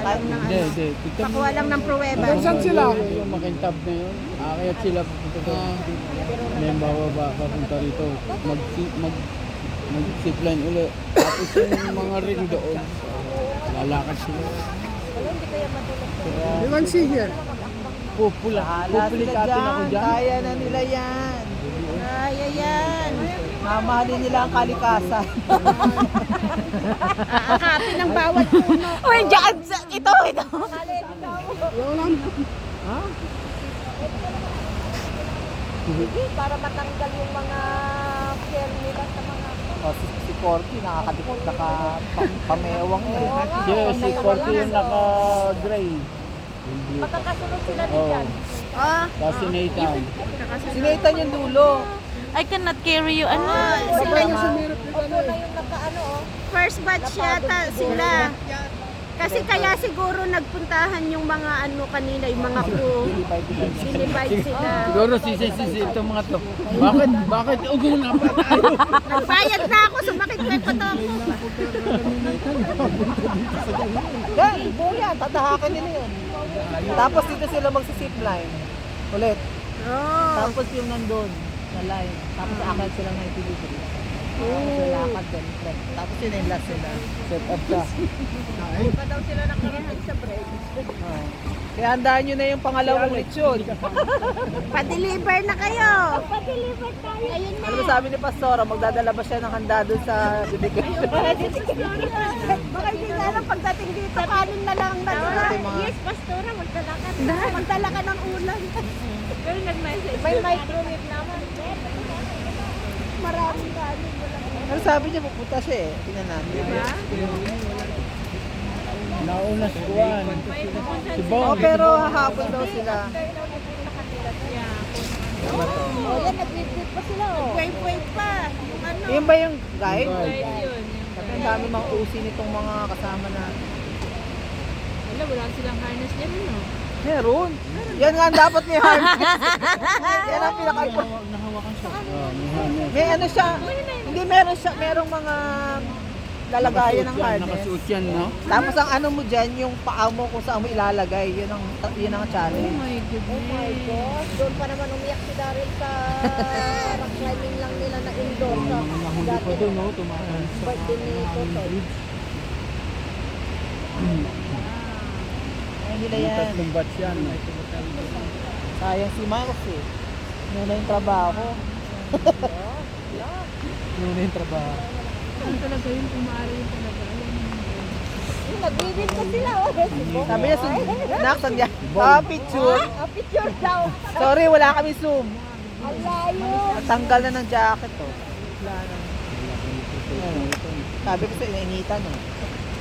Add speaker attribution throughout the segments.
Speaker 1: Alam ng ano.
Speaker 2: Hindi.
Speaker 1: Pakuha lang ng pruweba.
Speaker 3: Saan sila?
Speaker 2: Yung makintab na yun. Kaya sila pupunta doon. May bababa papunta rito. Mag-zipline uli. Tapos yung mga ring doon. Lalakad sila.
Speaker 3: You can see here.
Speaker 2: Pupulikatin ako dyan.
Speaker 4: Kaya na nila yan.
Speaker 1: Kaya yan.
Speaker 4: Mamahalin nila ang kalikasan.
Speaker 1: Aakapin ng bawat puno.
Speaker 5: Uy, dyan! Ito!
Speaker 1: Para matanggal yung mga care nila sa mga...
Speaker 4: Si Corky, nakapamewang na.
Speaker 2: Yes, si Corky yung naka-gray.
Speaker 1: Magkakasunod sila
Speaker 2: Oh.
Speaker 1: dyan.
Speaker 2: Tapos si Nathan.
Speaker 4: Sinaitan yung dulo.
Speaker 5: I cannot carry you. Ano?
Speaker 1: Sila yung opo na yung nakaano oh. First batch yata sila. Kasi kaya siguro nagpuntahan yung mga ano kanina, yung mga crew. Sinibay sila.
Speaker 2: Siguro sisi itong mga to. Bakit ugo na pa tayo?
Speaker 1: Nagbayad na ako, sumakit pa yung pato ko.
Speaker 4: Yan, buo yan. Tatahakan nila yun. Tapos dito sila magsisipline. Ulit.
Speaker 1: Oh.
Speaker 4: Tapos yung nandun na line. Tapos akal silang 90 degrees. Tapos lakad din. Tapos yun yung last sila.
Speaker 2: Set up ka.
Speaker 1: Pa daw sila nakarahan sa break.
Speaker 4: Kaya handaan nyo na yung pangalawang lechon.
Speaker 1: Pa-deliver na kayo. Pa-deliver tayo. Ayun na.
Speaker 4: Ano ba sabi ni Pastora? Magdadala ba siya ng handa doon sa bibigay?
Speaker 1: Baka hindi nga lang pagdating dito, kanin na lang natira. Yes, Pastora, magdala ka. Magdala ka ng ulam. Pero nag-message. May microwave naman. Maraming kanin.
Speaker 4: Ano sabi niya? Pupunta siya eh. Tingnan natin.
Speaker 1: Diba?
Speaker 2: Nauna si Juan. Si Bong.
Speaker 4: Oh, pero hahapon daw sila.
Speaker 1: Oh, yan, nag-wave pa sila, oh. Wave pa. Yung ano.
Speaker 4: Yun ba yung guide?
Speaker 1: Yun.
Speaker 4: Ang dami mga usi nitong mga kasama na.
Speaker 1: Wala, wala silang harness dyan, ano?
Speaker 4: Meron. Yan nga ang dapat may harness. Yan ang pinaka... May ano siya, hindi meron siya, merong mga lalagayan ng harness.
Speaker 2: Nakasuot yan, no?
Speaker 4: Tapos ang ano mo dyan, yung paa mo kung saan mo ilalagay, yun ang challenge.
Speaker 1: Oh my God. Doon pa naman umiyak si Daryl sa rock climbing lang nila na indoor sa
Speaker 2: Nahuli pa doon, no? Tumaan.
Speaker 1: birthday ni Totoy.
Speaker 4: Ay nila
Speaker 2: Yung
Speaker 4: yan.
Speaker 2: tatlong batch yan.
Speaker 4: Sayang si Marcos eh. Muna yung trabaho. Muna yung trabaho.
Speaker 1: Ano talaga yun? Kumari yun talaga. Nag-wave pa sila, oh.
Speaker 4: Sabi niya, nak, saan niya? Picture.
Speaker 1: Picture daw.
Speaker 4: Sorry, wala kami zoom.
Speaker 1: Ang layo.
Speaker 4: Tanggal na ng jacket oh. Wala na. Sabi ko sa inainitan oh.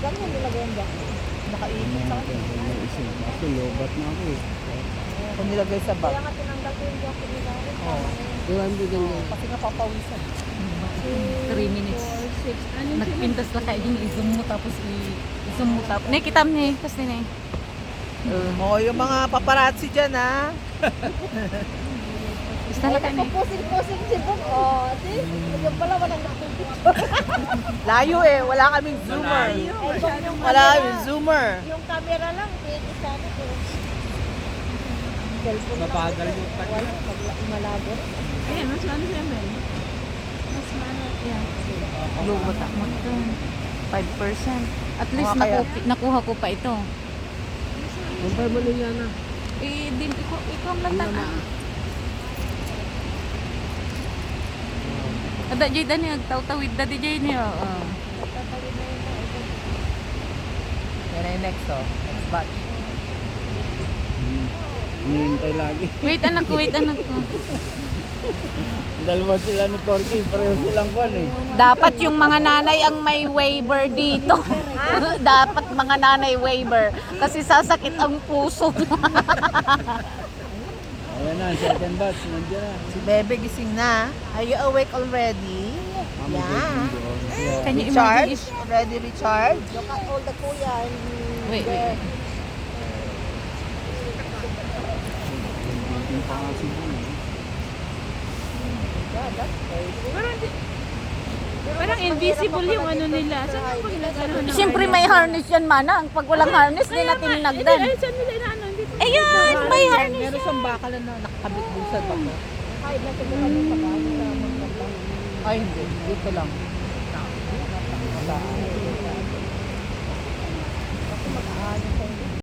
Speaker 1: Saan mo nilagay yung jacket?
Speaker 4: Nakainit sa akin.
Speaker 2: Kasi lobat na ako eh.
Speaker 4: Kung nilagay sa bag.
Speaker 1: Kaya nga tinanggal ko yung jacket ni Daryl.
Speaker 4: Oh. Kasi napapawisan.
Speaker 5: 3 minutes.
Speaker 1: 6. Ano yun?
Speaker 5: Nagpintas lang kayo yung i-zoom mo tapos i-zoom mo tapos. Nakita mo niya kasi na
Speaker 4: Oh, yung mga paparazzi dyan ha.
Speaker 5: Basta lang kami.
Speaker 1: Pusing-pusing si Bob. Oh, see? Yung pala walang nagpipicture.
Speaker 4: Layo eh, wala kaming zoomer. Wala kaming zoomer.
Speaker 1: Yung camera lang, pwede sana ko. Cellphone lang.
Speaker 4: Mabagal yung
Speaker 1: Wala, malabo.
Speaker 5: Eh, mas ano siya man? Mas ano, yeah. Lugo ta mo ito. 5%. At least
Speaker 4: Mga kaya-
Speaker 5: nakuha ko pa ito.
Speaker 2: Kumpay mo na yan, ah.
Speaker 5: Eh, din, ikaw lang tata. Ada jay dani nagtaw-tawid da di jay niya.
Speaker 4: Yan na yung next oh. Next batch.
Speaker 2: Hinihintay lagi.
Speaker 5: Wait anak ko, wait anak ko.
Speaker 2: Dalawa sila ni Corky. Pareho silang kwan eh.
Speaker 5: Dapat yung mga nanay ang may waiver dito. Dapat mga nanay waiver kasi sasakit ang puso.
Speaker 2: Ayan na, second batch. Nandiyan na.
Speaker 4: Si Bebe gising na. Are you awake already? Yeah.
Speaker 5: Can you
Speaker 4: Recharge?
Speaker 5: imagine?
Speaker 4: Already recharge?
Speaker 1: Look at all the kuya.
Speaker 5: Wait, wait.
Speaker 2: Yung pangasin ko eh.
Speaker 1: Yeah, that's crazy. Parang invisible yung ano nila. Saan ko ginagano na?
Speaker 5: Siyempre may harness yan, Manang. Pag walang harness, di natin nagdan.
Speaker 1: Ay, saan nila inaano? Hindi ko.
Speaker 5: Ayun, may harness.
Speaker 4: Meron siyang bakal na nakakabit dun sa bako. Ay, hindi. Dito lang. Sa